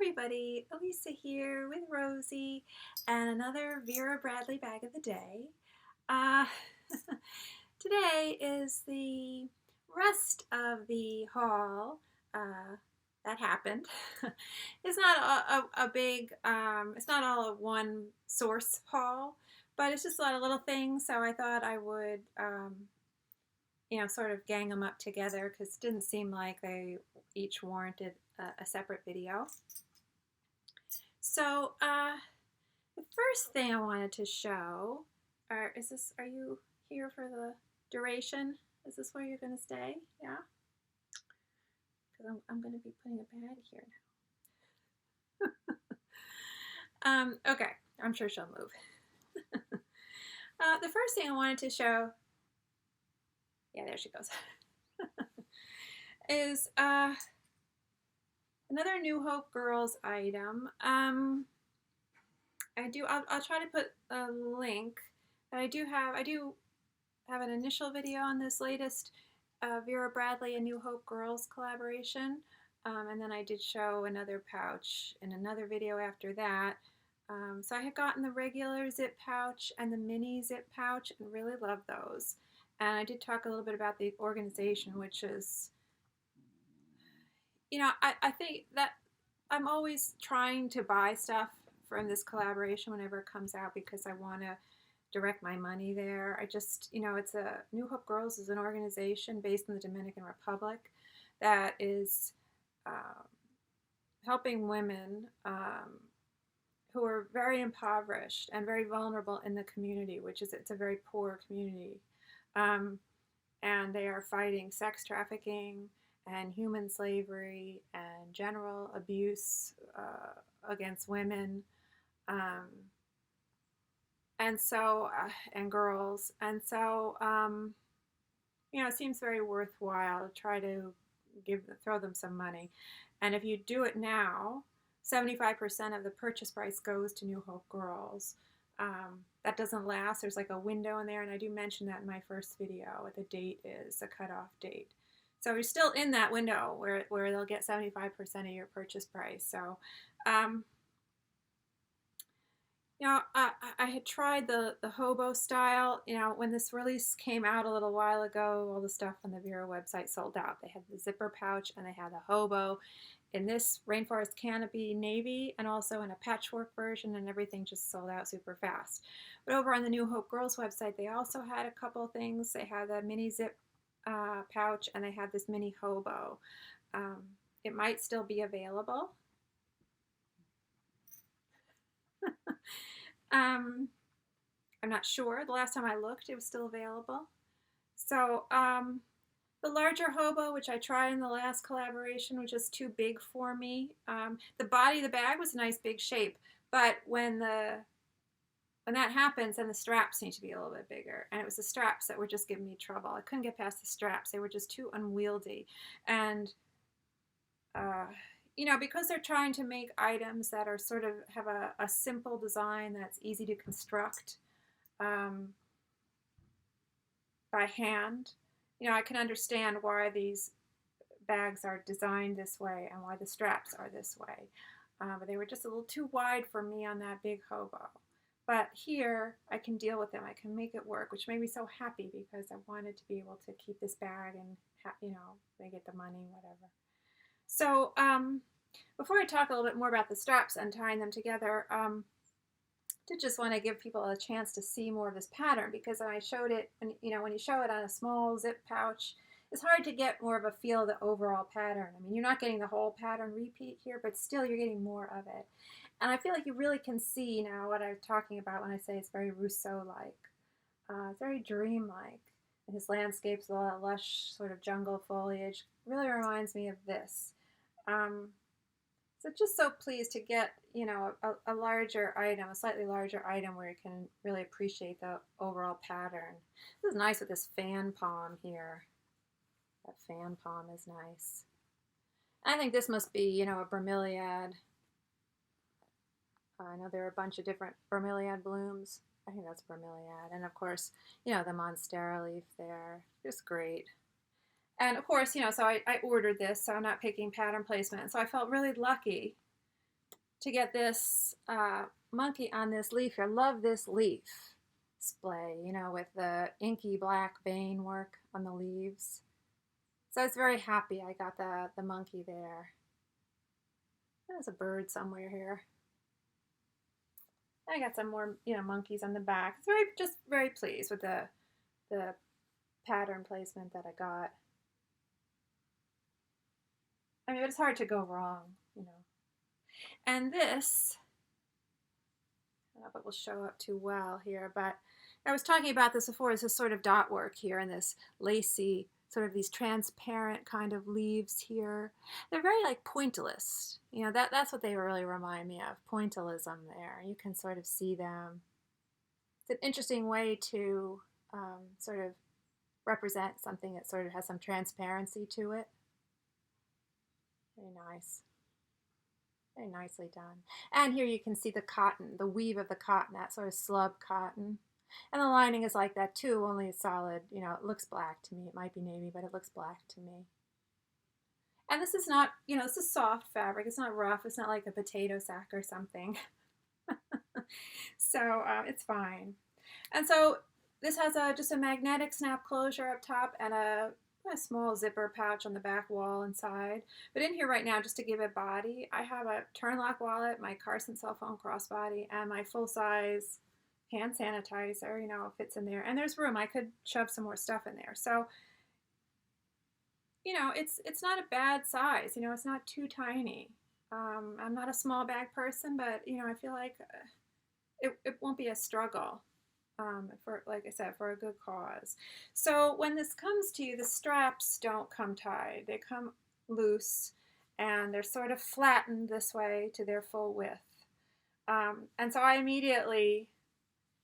everybody, Elisa here with Rosie and another Vera Bradley bag of the day. Uh, Today is the rest of the haul that happened. It's not a big, it's not all a one source haul, but it's just a lot of little things, so I thought I would, sort of gang them up together because it didn't seem like they each warranted a separate video. So the first thing I wanted to show, are you here for the duration? Is this where you're going to stay? Yeah? Because I'm going to be putting a bag here now. Okay, I'm sure she'll move. The first thing I wanted to show, yeah, there she goes, is another New Hope Girls item. I'll try to put a link. I do have an initial video on this latest Vera Bradley and New Hope Girls collaboration, and then I did show another pouch in another video after that. So I had gotten the regular zip pouch and the mini zip pouch and really loved those. And I did talk a little bit about the organization, which is, I think that I'm always trying to buy stuff from this collaboration whenever it comes out because I want to direct my money there. I just, it's New Hope Girls is an organization based in the Dominican Republic that is helping women who are very impoverished and very vulnerable in the community, it's a very poor community. And they are fighting sex trafficking and human slavery and general abuse against women. And girls. And so, it seems very worthwhile to try to throw them some money. And if you do it now, 75% of the purchase price goes to New Hope Girls. That doesn't last. There's like a window in there, and I do mention that in my first video, what the date is, the cutoff date. So you're still in that window where they'll get 75% of your purchase price. So, I had tried the Hobo style. When this release came out a little while ago, all the stuff on the Vera website sold out. They had the zipper pouch and they had the Hobo in this Rainforest Canopy navy and also in a patchwork version, and everything just sold out super fast. But over on the New Hope Girls website, they also had a couple of things. They had the mini zip pouch and they had this mini Hobo. It might still be available. I'm not sure. The last time I looked, it was still available. So the larger Hobo, which I tried in the last collaboration, was just too big for me. The body of the bag was a nice big shape, but when that happens, then the straps need to be a little bit bigger. And it was the straps that were just giving me trouble. I couldn't get past the straps. They were just too unwieldy. And because they're trying to make items that are sort of have a simple design that's easy to construct by hand, I can understand why these bags are designed this way and why the straps are this way. But they were just a little too wide for me on that big Hobo. But here, I can deal with them. I can make it work, which made me so happy because I wanted to be able to keep this bag and, they get the money, whatever. So, before I talk a little bit more about the straps and tying them together, I did just want to give people a chance to see more of this pattern, because when I showed it, and when you show it on a small zip pouch, it's hard to get more of a feel of the overall pattern. I mean, you're not getting the whole pattern repeat here, but still you're getting more of it. And I feel like you really can see now what I'm talking about when I say it's very Rousseau-like. It's very dream-like. And his landscapes, a lot of lush sort of jungle foliage, really reminds me of this. So just so pleased to get, a larger item, a slightly larger item where you can really appreciate the overall pattern. This is nice with this fan palm here. That fan palm is nice. I think this must be, a bromeliad. I know there are a bunch of different bromeliad blooms. I think that's bromeliad. And of course, the monstera leaf there. Just great. And of course, so I ordered this, so I'm not picking pattern placement. So I felt really lucky to get this monkey on this leaf here. Love this leaf display, you know, with the inky black vein work on the leaves. So I was very happy I got the monkey there. There's a bird somewhere here. I got some more, you know, monkeys on the back. It's just very pleased with the pattern placement that I got. I mean, it's hard to go wrong, you know. And this, I don't know if it will show up too well here, but I was talking about this before. It's this sort of dot work here and this lacy, sort of these transparent kind of leaves here. They're very like pointillist. You know, that's what they really remind me of, pointillism there. You can sort of see them. It's an interesting way to sort of represent something that sort of has some transparency to it. Very nice. Very nicely done. And here you can see the cotton, the weave of the cotton, that sort of slub cotton. And the lining is like that too, only it's solid. You know, it looks black to me. It might be navy, but it looks black to me. And this is not, you know, this is soft fabric. It's not rough. It's not like a potato sack or something. So it's fine. And so this has just a magnetic snap closure up top and a small zipper pouch on the back wall inside. But in here right now, just to give it body, I have a turn lock wallet, my Carson cell phone crossbody, and my full-size hand sanitizer, you know, fits in there. And there's room. I could shove some more stuff in there. So, you know, it's not a bad size. You know, it's not too tiny. I'm not a small bag person, but, you know, I feel like it won't be a struggle. For, like I said, for a good cause. So when this comes to you, the straps don't come tied. They come loose, and they're sort of flattened this way to their full width. And so I immediately,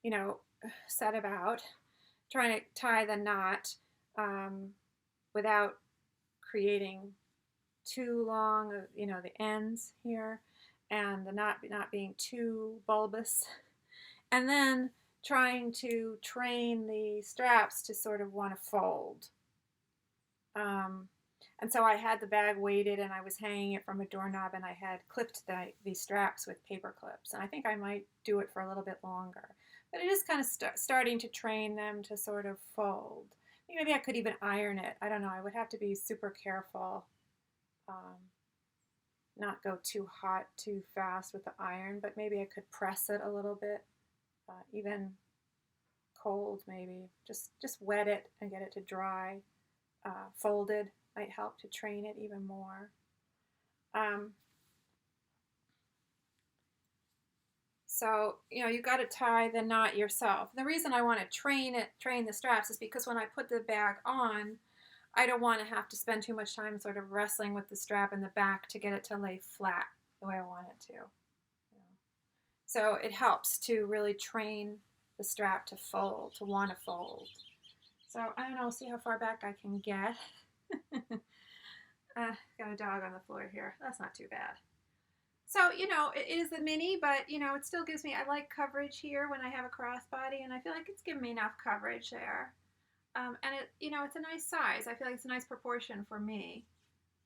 you know, set about trying to tie the knot without creating too long, you know, the ends here, and the knot not being too bulbous. And then trying to train the straps to sort of want to fold. And so I had the bag weighted and I was hanging it from a doorknob, and I had clipped these straps with paper clips. And I think I might do it for a little bit longer. But it is kind of starting to train them to sort of fold. Maybe I could even iron it. I don't know. I would have to be super careful. Not go too hot too fast with the iron, but maybe I could press it a little bit. Even cold, maybe. Just wet it and get it to dry. Folded might help to train it even more. So, you know, you got to tie the knot yourself. The reason I want to train the straps is because when I put the bag on, I don't want to have to spend too much time sort of wrestling with the strap in the back to get it to lay flat the way I want it to. So it helps to really train the strap to fold, to want to fold. So I don't know, see how far back I can get. Got a dog on the floor here. That's not too bad. So, you know, it is a mini, but, you know, it still gives me, I like coverage here when I have a crossbody, and I feel like it's giving me enough coverage there. And it, you know, it's a nice size. I feel like it's a nice proportion for me.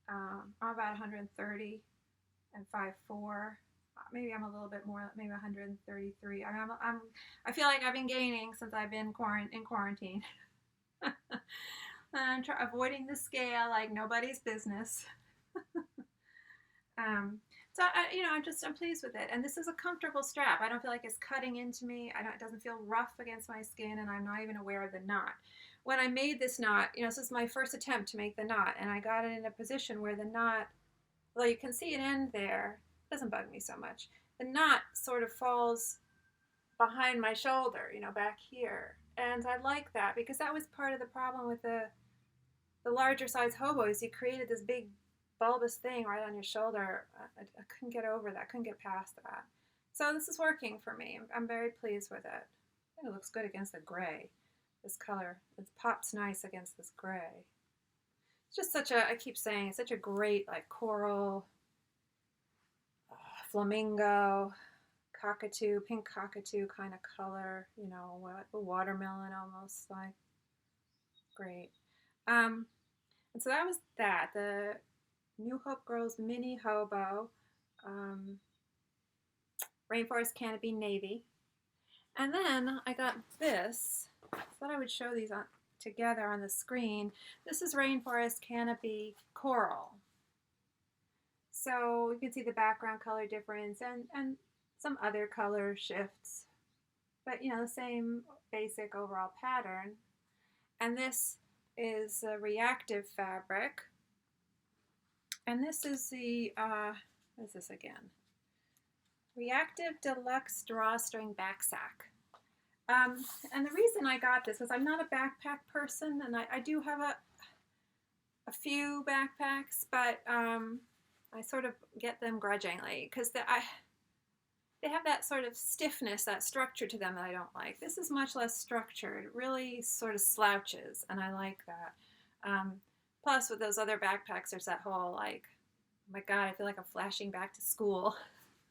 I'm about 130 and 5'4". Maybe I'm a little bit more, maybe 133. I mean, I feel like I've been gaining since I've been in quarantine. I'm avoiding the scale like nobody's business. So you know, I'm pleased with it, and this is a comfortable strap. I don't feel like it's cutting into me. It doesn't feel rough against my skin, and I'm not even aware of the knot. When I made this knot, you know, this is my first attempt to make the knot, and I got it in a position where the knot, well, you can see it end there. It doesn't bug me so much. The knot sort of falls behind my shoulder, you know, back here, and I like that because that was part of the problem with the larger size Hobos. You created this big bulbous thing right on your shoulder. I couldn't get over that. Couldn't get past that. So this is working for me. I'm very pleased with it. I think it looks good against the gray. This color, it pops nice against this gray. It's just such a, I keep saying, it's such a great like coral, flamingo, cockatoo, pink cockatoo kind of color, you know, a watermelon almost, like, great. And so that was that, the New Hope Girls Mini Hobo. Rainforest Canopy Navy. And then I got this. I thought I would show these together on the screen. This is Rainforest Canopy Coral. So you can see the background color difference and some other color shifts. But you know, the same basic overall pattern. And this is a ReActive fabric. And this is the, what is this again? ReActive Deluxe Drawstring Backsack. And the reason I got this was I'm not a backpack person, and I do have a few backpacks, but I sort of get them grudgingly because they have that sort of stiffness, that structure to them that I don't like. This is much less structured. It really sort of slouches, and I like that. Plus, with those other backpacks, there's that whole, like, oh my God, I feel like I'm flashing back to school.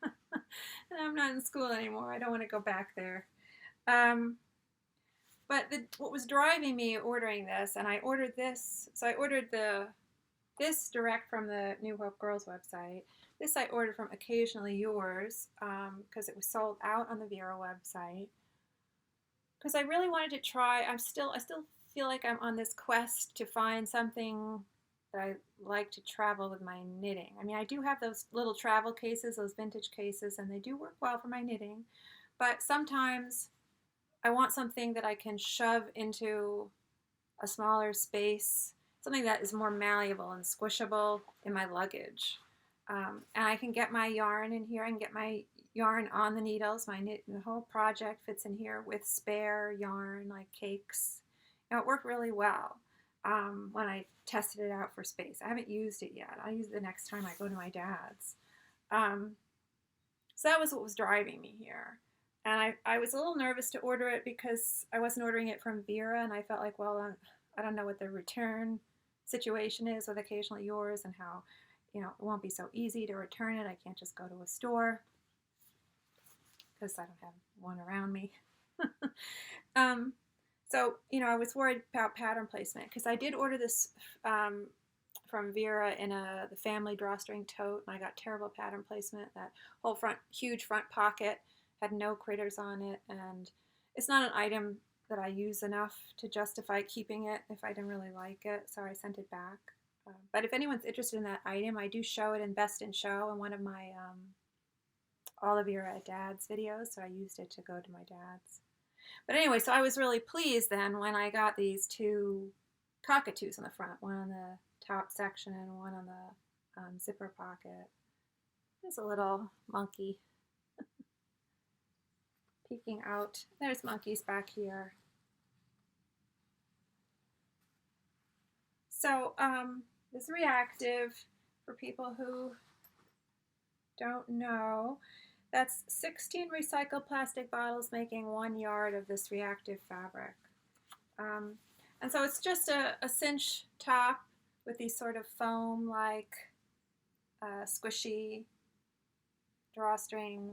And I'm not in school anymore. I don't want to go back there. But what was driving me ordering this, and I ordered this, so I ordered this direct from the New Hope Girls website. This I ordered from Occasionally Yours because it was sold out on the Vera website. Because I really wanted to try, I still feel like I'm on this quest to find something that I like to travel with my knitting. I mean, I do have those little travel cases, those vintage cases, and they do work well for my knitting. But sometimes I want something that I can shove into a smaller space, something that is more malleable and squishable in my luggage. And I can get my yarn in here. I can get my yarn on the needles. The whole project fits in here with spare yarn, like cakes. You know, it worked really well when I tested it out for space. I haven't used it yet. I'll use it the next time I go to my dad's. So that was what was driving me here. And I was a little nervous to order it because I wasn't ordering it from Vera, and I felt like, well, I don't know what the return situation is with Occasionally Yours and how, you know, it won't be so easy to return it. I can't just go to a store because I don't have one around me. So, you know, I was worried about pattern placement because I did order this from Vera in the family drawstring tote, and I got terrible pattern placement. That whole huge front pocket had no critters on it, and it's not an item that I use enough to justify keeping it if I didn't really like it, so I sent it back. But if anyone's interested in that item, I do show it in Best in Show in one of my All of Vera at Dad's videos, so I used it to go to my dad's. But anyway, so I was really pleased then when I got these two cockatoos on the front, one on the top section and one on the zipper pocket. There's a little monkey peeking out. There's monkeys back here. So this ReActive, for people who don't know, that's 16 recycled plastic bottles making 1 yard of this ReActive fabric. And so it's just a cinch top with these sort of foam-like squishy drawstring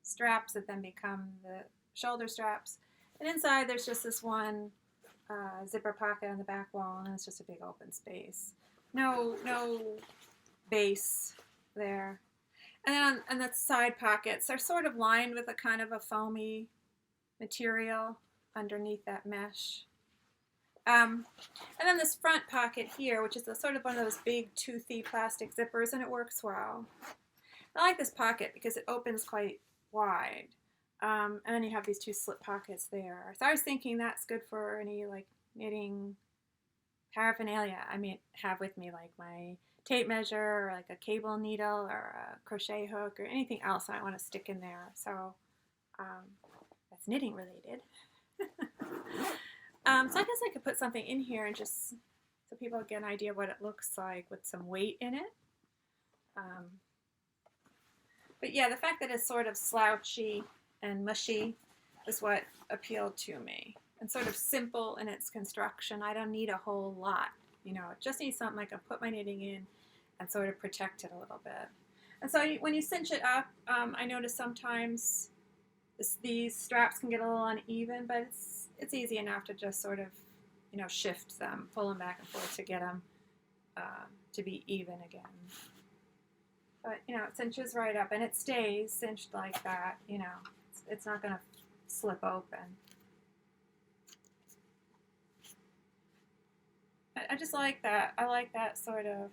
straps that then become the shoulder straps. And inside there's just this one zipper pocket on the back wall, and it's just a big open space. No base there. And then the side pockets are sort of lined with a kind of a foamy material underneath that mesh. And then this front pocket here, which is sort of one of those big toothy plastic zippers, and it works well. I like this pocket because it opens quite wide. And then you have these two slip pockets there. So I was thinking that's good for any like knitting paraphernalia I may have with me, like my tape measure or like a cable needle or a crochet hook or anything else I want to stick in there. So that's knitting related. So I guess I could put something in here and just so people get an idea of what it looks like with some weight in it. But yeah, the fact that it's sort of slouchy and mushy is what appealed to me. And sort of simple in its construction. I don't need a whole lot. You know, it just needs something I can put my knitting in and sort of protect it a little bit. And so when you cinch it up, I notice sometimes these straps can get a little uneven, but it's easy enough to just sort of, you know, shift them, pull them back and forth to get them to be even again. But, you know, it cinches right up, and it stays cinched like that, you know. It's not going to slip open. I just like that. I like that sort of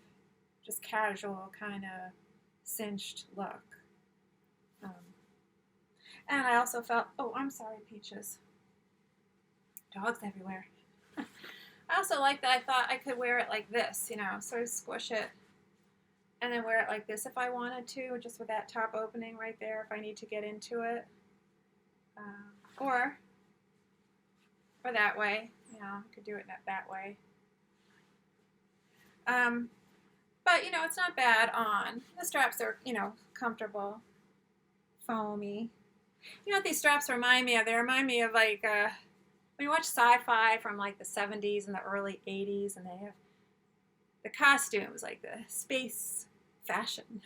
just casual kind of cinched look. And I also felt, oh, I'm sorry, Peaches. Dogs everywhere. I also like that I thought I could wear it like this, you know, sort of squish it and then wear it like this if I wanted to, just with that top opening right there if I need to get into it. Or that way, you know, I could do it that way. But, you know, it's not bad on. The straps are, you know, comfortable, foamy. You know what these straps remind me of? They remind me of, like, when you watch sci-fi from, like, the 70s and the early 80s, and they have the costumes, like the space fashion,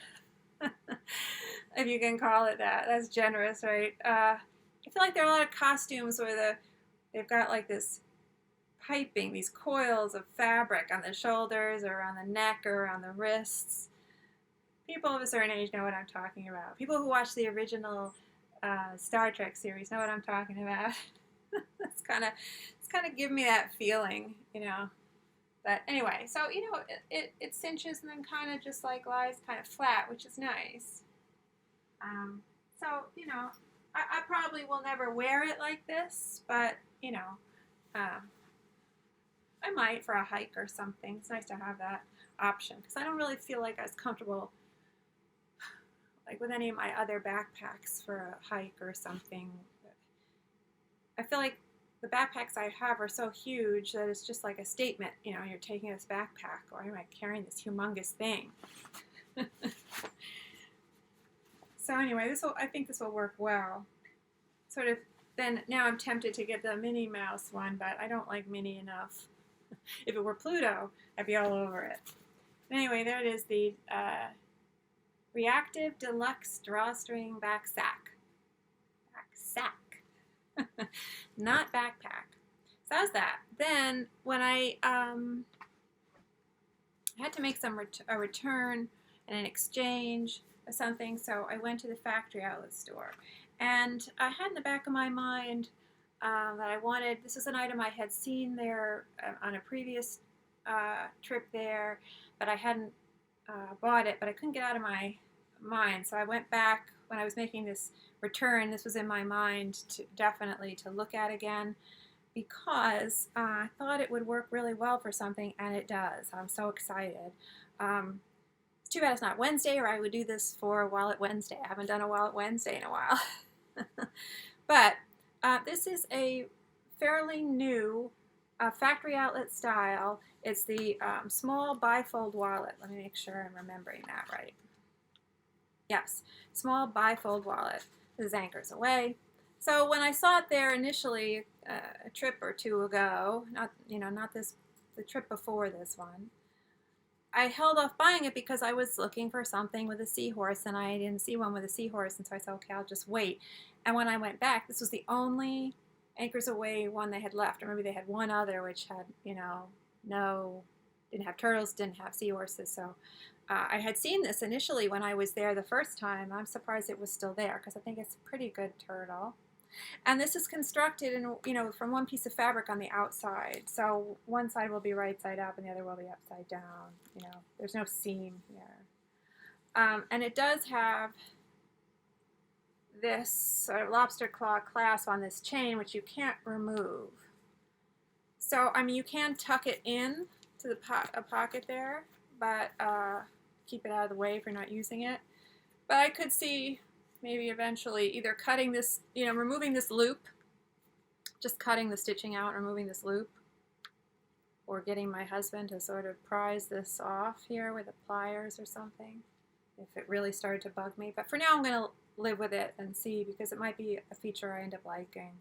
if you can call it that. That's generous, right? I feel like there are a lot of costumes where they've got, like, this piping, these coils of fabric on the shoulders or around the neck or around the wrists. People of a certain age know what I'm talking about. People who watch the original Star Trek series know what I'm talking about. It's kind of give me that feeling, you know. But anyway, so, you know, it cinches and then kind of just like lies kind of flat, which is nice. So, you know, I probably will never wear it like this, but, you know, I might for a hike or something. It's nice to have that option because I don't really feel like I was comfortable like with any of my other backpacks for a hike or something. I feel like the backpacks I have are so huge that it's just like a statement, you know, you're taking this backpack, or am I carrying this humongous thing? So anyway, I think this will work well. Sort of, then now I'm tempted to get the Minnie Mouse one, but I don't like Minnie enough. If it were Pluto, I'd be all over it. Anyway, there it is, the ReActive Deluxe Drawstring Backsack. Backsack. Not backpack. So how's that? Then when I had to make a return and an exchange of something, so I went to the factory outlet store. And I had in the back of my mind that I wanted, this is an item I had seen there on a previous trip there, but I hadn't bought it, but I couldn't get out of my mind. So I went back when I was making this return. This was in my mind definitely to look at again because I thought it would work really well for something, and it does. I'm so excited. It's too bad it's not Wednesday, or I would do this for Wallet Wednesday. I haven't done a Wallet Wednesday in a while. But this is a fairly new factory outlet style. It's the small bifold wallet. Let me make sure I'm remembering that right. Yes, small bifold wallet. This is Anchors Aweigh. So when I saw it there initially a trip or two ago, not the trip before this one, I held off buying it because I was looking for something with a seahorse, and I didn't see one with a seahorse, and so I said, okay, I'll just wait. And when I went back, this was the only Anchors Aweigh one they had left, or maybe they had one other which had, didn't have turtles, didn't have seahorses. So I had seen this initially when I was there the first time. I'm surprised it was still there because I think it's a pretty good turtle. And this is constructed in, from one piece of fabric on the outside. So one side will be right side up and the other will be upside down. There's no seam here. And it does have this sort of lobster claw clasp on this chain, which you can't remove. So, you can tuck it in to a pocket there, but keep it out of the way if you're not using it. But I could see maybe eventually either cutting this, removing this loop, just cutting the stitching out, removing this loop, or getting my husband to sort of prise this off here with the pliers or something, if it really started to bug me. But for now, I'm going to live with it and see, because it might be a feature I end up liking.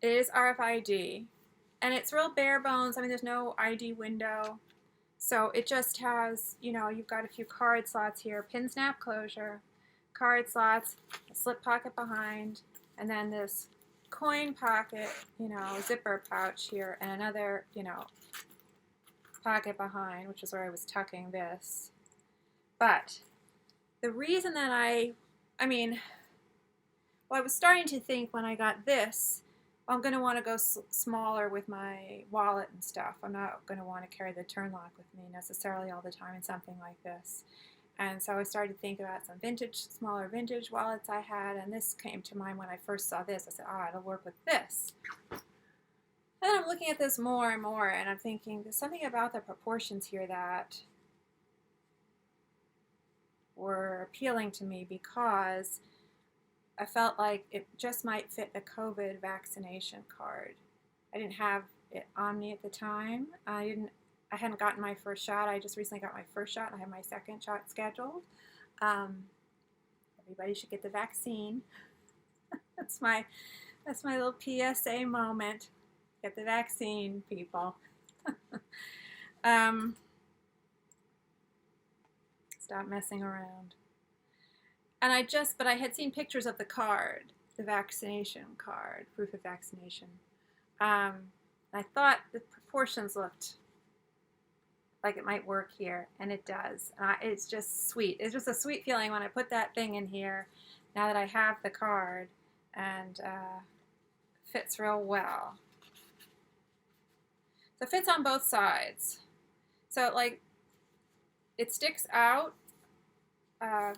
It is RFID, and it's real bare bones. There's no ID window. So it just has, you've got a few card slots here, pin snap closure, card slots, a slip pocket behind, and then this coin pocket, zipper pouch here, and another, pocket behind, which is where I was tucking this. But the reason that I was starting to think when I got this, well, I'm going to want to go smaller with my wallet and stuff. I'm not going to want to carry the turn lock with me necessarily all the time in something like this. And so I started to think about some smaller vintage wallets I had, and this came to mind when I first saw this. I said, it'll work with this. And I'm looking at this more and more, and I'm thinking there's something about the proportions here that were appealing to me, because I felt like it just might fit the COVID vaccination card. I didn't have it on me at the time. I hadn't gotten my first shot. I just recently got my first shot. I have my second shot scheduled. Everybody should get the vaccine. That's my little PSA moment. Get the vaccine, people. Stop messing around. And but I had seen pictures of the card, the vaccination card, proof of vaccination. I thought the proportions looked like it might work here, and it does. It's just sweet. It's just a sweet feeling when I put that thing in here, now that I have the card, and fits real well. So it fits on both sides. So it sticks out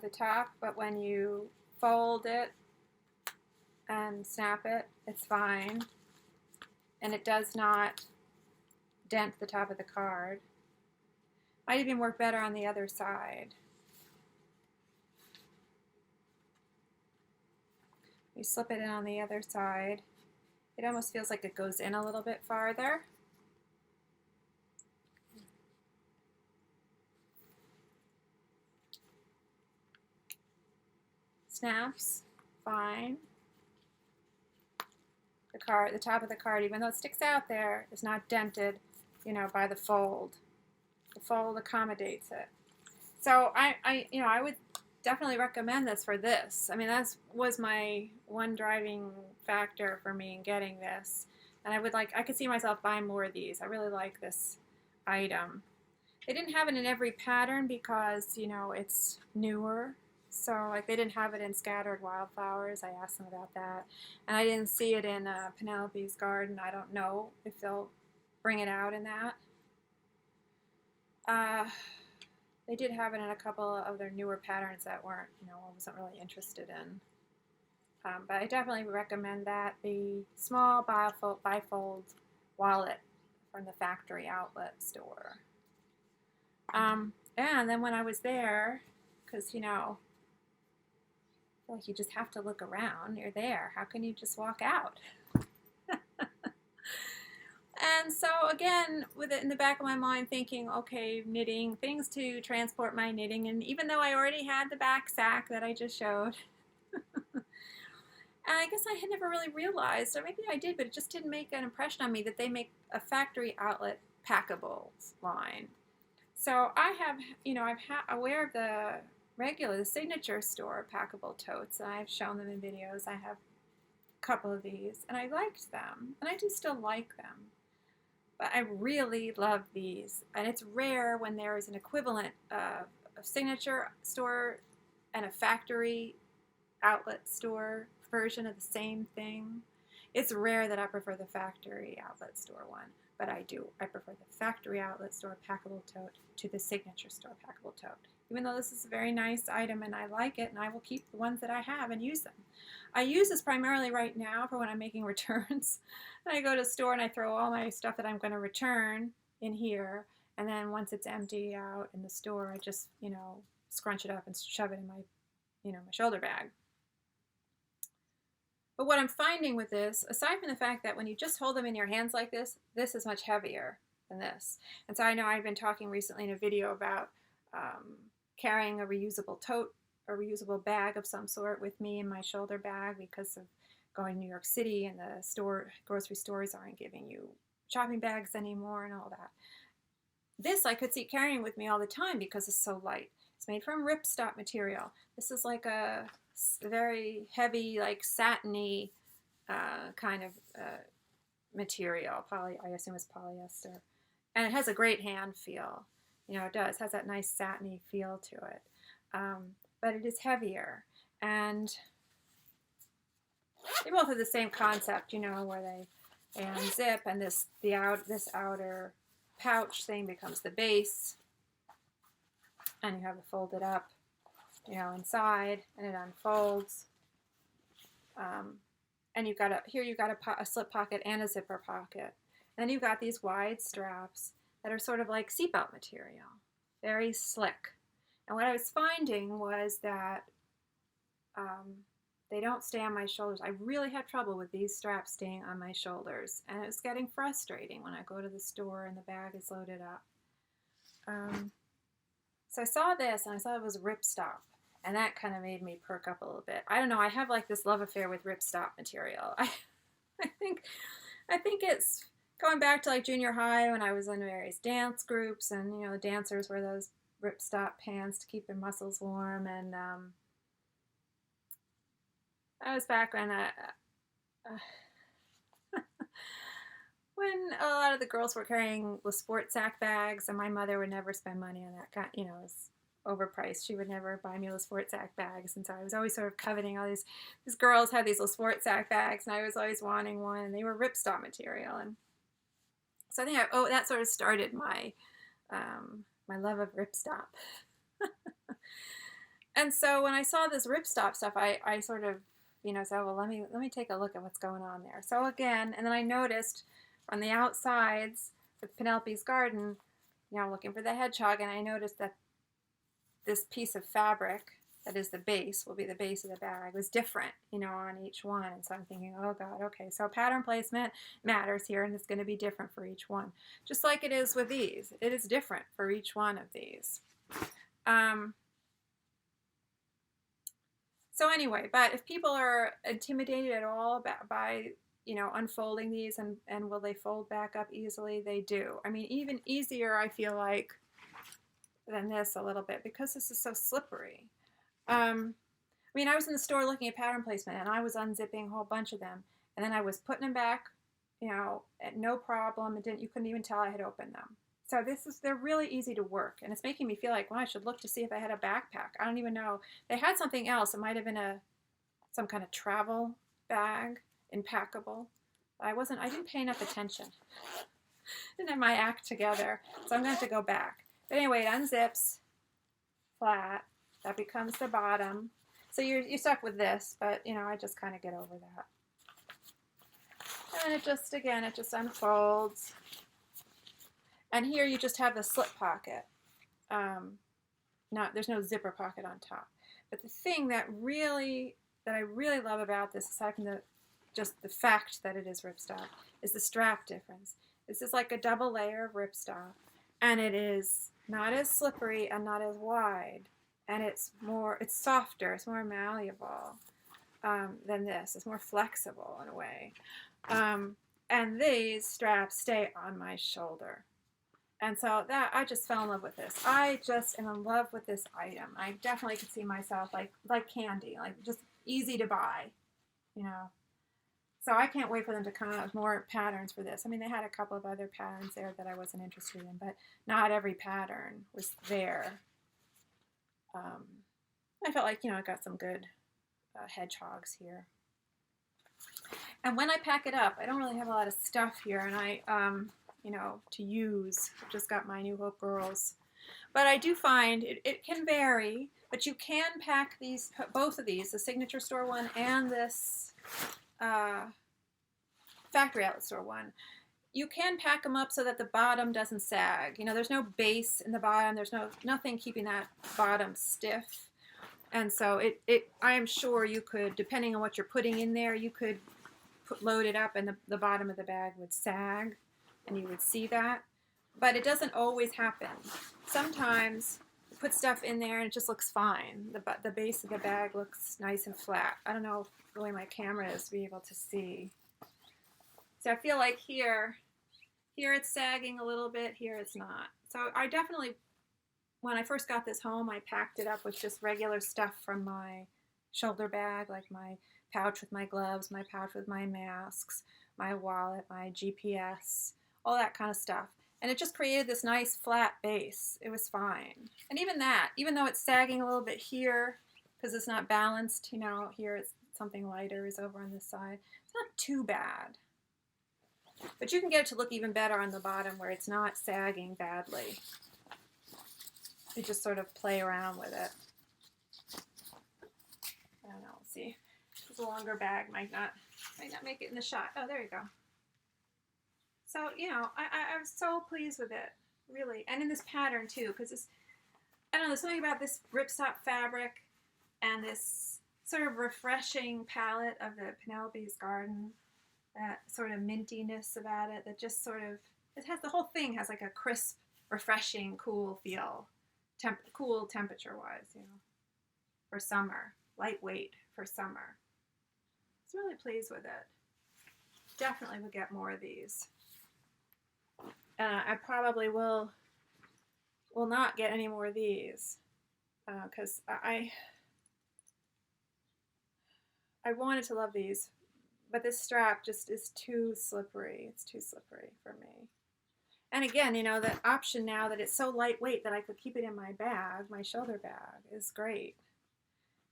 the top, but when you fold it and snap it, it's fine. And it does not dent the top of the card. Might even work better on the other side. You slip it in on the other side. It almost feels like it goes in a little bit farther. Snaps, fine. The top of the card, even though it sticks out there, is not dented, by the fold. The fold accommodates it. So I would definitely recommend this for this. I mean, that was my one driving factor for me in getting this. And I could see myself buying more of these. I really like this item. They didn't have it in every pattern because, it's newer. So they didn't have it in Scattered Wildflowers. I asked them about that. And I didn't see it in Penelope's Garden. I don't know if they'll bring it out in that. They did have it in a couple of their newer patterns that weren't, I wasn't really interested in. But I definitely recommend that. The small bifold wallet from the factory outlet store. And then when I was there, because, I feel like you just have to look around. You're there. How can you just walk out? And so again, with it in the back of my mind thinking, okay, knitting, things to transport my knitting. And even though I already had the backsack that I just showed, and I guess I had never really realized, or maybe I did, but it just didn't make an impression on me that they make a factory outlet packables line. So I have, I'm aware of the signature store Packable Totes, and I've shown them in videos. I have a couple of these, and I liked them, and I do still like them. But I really love these, and it's rare when there is an equivalent of a signature store and a factory outlet store version of the same thing. It's rare that I prefer the factory outlet store one, but I do. I prefer the factory outlet store Packable Tote to the signature store Packable Tote. Even though this is a very nice item and I like it, and I will keep the ones that I have and use them. I use this primarily right now for when I'm making returns. I go to the store and I throw all my stuff that I'm going to return in here, and then once it's empty out in the store, I just, scrunch it up and shove it in my, my shoulder bag. But what I'm finding with this, aside from the fact that when you just hold them in your hands like this, this is much heavier than this. And so I know I've been talking recently in a video about carrying a reusable tote, a reusable bag of some sort with me in my shoulder bag because of going to New York City and the grocery stores aren't giving you shopping bags anymore and all that. This I could see carrying with me all the time because it's so light. It's made from ripstop material. This is like a very heavy, like satiny kind of material. I assume it's polyester. And it has a great hand feel. It does. It has that nice satiny feel to it. but it is heavier. And they both have the same concept, you know, where they unzip, and this outer pouch thing becomes the base, and you have it folded up, you know, inside, and it unfolds. And you've got a slip pocket and a zipper pocket. And then you've got these wide straps that are sort of like seatbelt material, very slick. And what I was finding was that they don't stay on my shoulders. I really had trouble with these straps staying on my shoulders, and it was getting frustrating when I go to the store and the bag is loaded up. So I saw this, and I saw it was ripstop, and that kind of made me perk up a little bit. I don't know. I have like this love affair with ripstop material. I think it's going back to like junior high when I was in various dance groups, and you know, the dancers wear those ripstop pants to keep their muscles warm, and that was back when when a lot of the girls were carrying the sport sack bags, and my mother would never spend money on that kind. You know, it was overpriced. She would never buy me little sport sack bags, and so I was always sort of coveting all these girls had these little sport sack bags, and I was always wanting one, and they were ripstop material, and so I think that sort of started my my love of ripstop. And so when I saw this ripstop stuff, I sort of, you know, said, well, let me take a look at what's going on there. So again, and then I noticed on the outsides with Penelope's garden, you know, looking for the hedgehog, and I noticed that this piece of fabric that is the base, will be the base of the bag, was different, you know, on each one. And so I'm thinking, oh God, okay, so pattern placement matters here, and it's going to be different for each one. Just like it is with these. It is different for each one of these. So anyway, but if people are intimidated at all by you know, unfolding these and will they fold back up easily, they do. I mean, even easier, I feel like, than this a little bit, because this is so slippery. I mean, I was in the store looking at pattern placement, and I was unzipping a whole bunch of them, and then I was putting them back, you know, at no problem. You couldn't even tell I had opened them. So they're really easy to work, and it's making me feel like, well, I should look to see if I had a backpack. I don't even know. They had something else. It might have been some kind of travel bag in Packable. I didn't pay enough attention. Didn't have my act together, so I'm going to have to go back. But anyway, it unzips flat. That becomes the bottom. So you're stuck with this, but you know, I just kind of get over that. And it just unfolds. And here you just have the slip pocket. There's no zipper pocket on top. But the thing that I really love about this, aside from just the fact that it is ripstop, is the strap difference. This is like a double layer of ripstop, and it is not as slippery and not as wide, and it's softer, it's more malleable than this. It's more flexible in a way. And these straps stay on my shoulder. And so that I just fell in love with this. I just am in love with this item. I definitely could see myself like candy, like just easy to buy, you know. So I can't wait for them to come out with more patterns for this. I mean, they had a couple of other patterns there that I wasn't interested in, but not every pattern was there. I felt like, you know, I got some good hedgehogs here. And when I pack it up, I don't really have a lot of stuff here, and I, you know, to use. I've just got my New Hope Girls. But I do find it can vary, but you can pack these, both of these, the Signature Store one and this Factory Outlet Store one. You can pack them up so that the bottom doesn't sag. You know, there's no base in the bottom. There's nothing keeping that bottom stiff. And so I am sure you could, depending on what you're putting in there, you could load it up and the bottom of the bag would sag, and you would see that. But it doesn't always happen. Sometimes you put stuff in there and it just looks fine. The base of the bag looks nice and flat. I don't know if the way my camera is to be able to see. So I feel like here it's sagging a little bit, here it's not. So I definitely, when I first got this home, I packed it up with just regular stuff from my shoulder bag, like my pouch with my gloves, my pouch with my masks, my wallet, my GPS, all that kind of stuff. And it just created this nice flat base. It was fine. And even that, even though it's sagging a little bit here, because it's not balanced, you know, here it's something lighter is over on this side. It's not too bad. But you can get it to look even better on the bottom where it's not sagging badly. You just sort of play around with it. I don't know, let's see. This longer bag might not make it in the shot. Oh, there you go. So, you know, I was so pleased with it, really. And in this pattern, too, because it's, I don't know, there's something about this ripstop fabric and this sort of refreshing palette of the Penelope's Garden, that sort of mintiness about it that just sort of, it has, the whole thing has like a crisp, refreshing, cool feel, cool temperature-wise, you know, for summer, lightweight for summer. I was really pleased with it. Definitely would get more of these. I probably will not get any more of these because I wanted to love these, but this strap just is too slippery. It's too slippery for me. And again, you know, the option now that it's so lightweight that I could keep it in my bag, my shoulder bag, is great.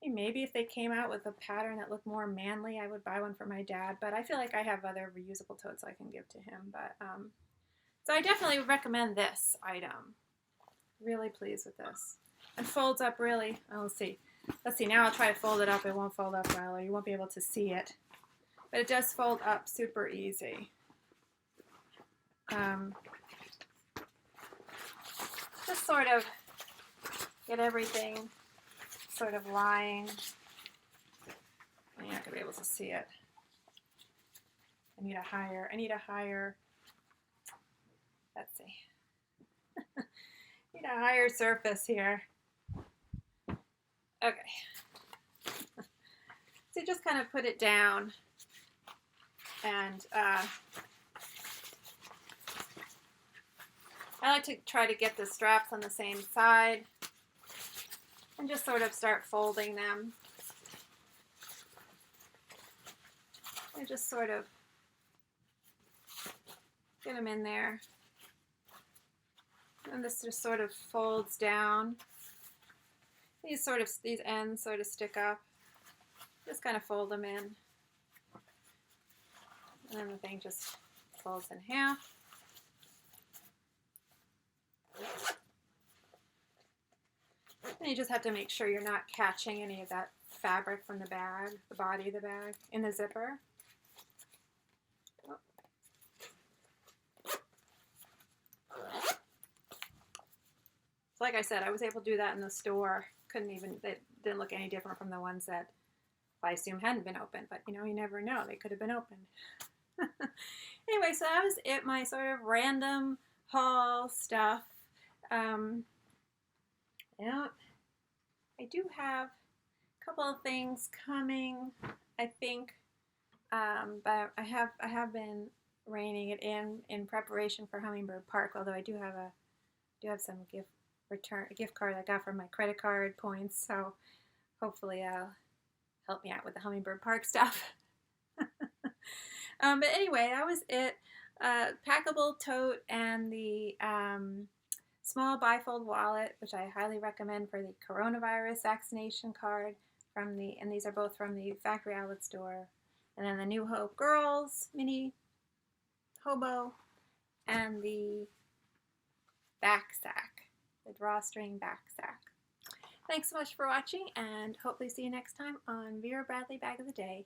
Maybe if they came out with a pattern that looked more manly, I would buy one for my dad, but I feel like I have other reusable totes I can give to him. But so I definitely would recommend this item. Really pleased with this. And folds up really, oh, let's see. Let's see, now I'll try to fold it up. It won't fold up well, or you won't be able to see it. But it does fold up super easy. Just sort of get everything sort of lying. You're not going to be able to see it. I need a higher, let's see. Need a higher surface here. Okay. So just kind of put it down and I like to try to get the straps on the same side and just sort of start folding them. And just sort of get them in there. And this just sort of folds down. These ends sort of stick up. Just kind of fold them in. And then the thing just folds in half. And you just have to make sure you're not catching any of that fabric from the bag, the body of the bag, in the zipper. Oh. So like I said, I was able to do that in the store. It didn't look any different from the ones that I assume hadn't been opened, but you know, you never know. They could have been opened. Anyway, so that was it, my sort of random haul stuff. Yeah, I do have a couple of things coming, I think, but I have been reining it in preparation for Hummingbird Park. Although I do have some gift card I got from my credit card points, so hopefully help me out with the Hummingbird Park stuff. But anyway, that was it. Packable Tote and the small Bifold Wallet, which I highly recommend for the coronavirus vaccination card and these are both from the Factory Outlet store. And then the New Hope Girls mini Hobo and the Backsack, the Drawstring Backsack. Thanks so much for watching, and hopefully see you next time on Vera Bradley Bag of the Day.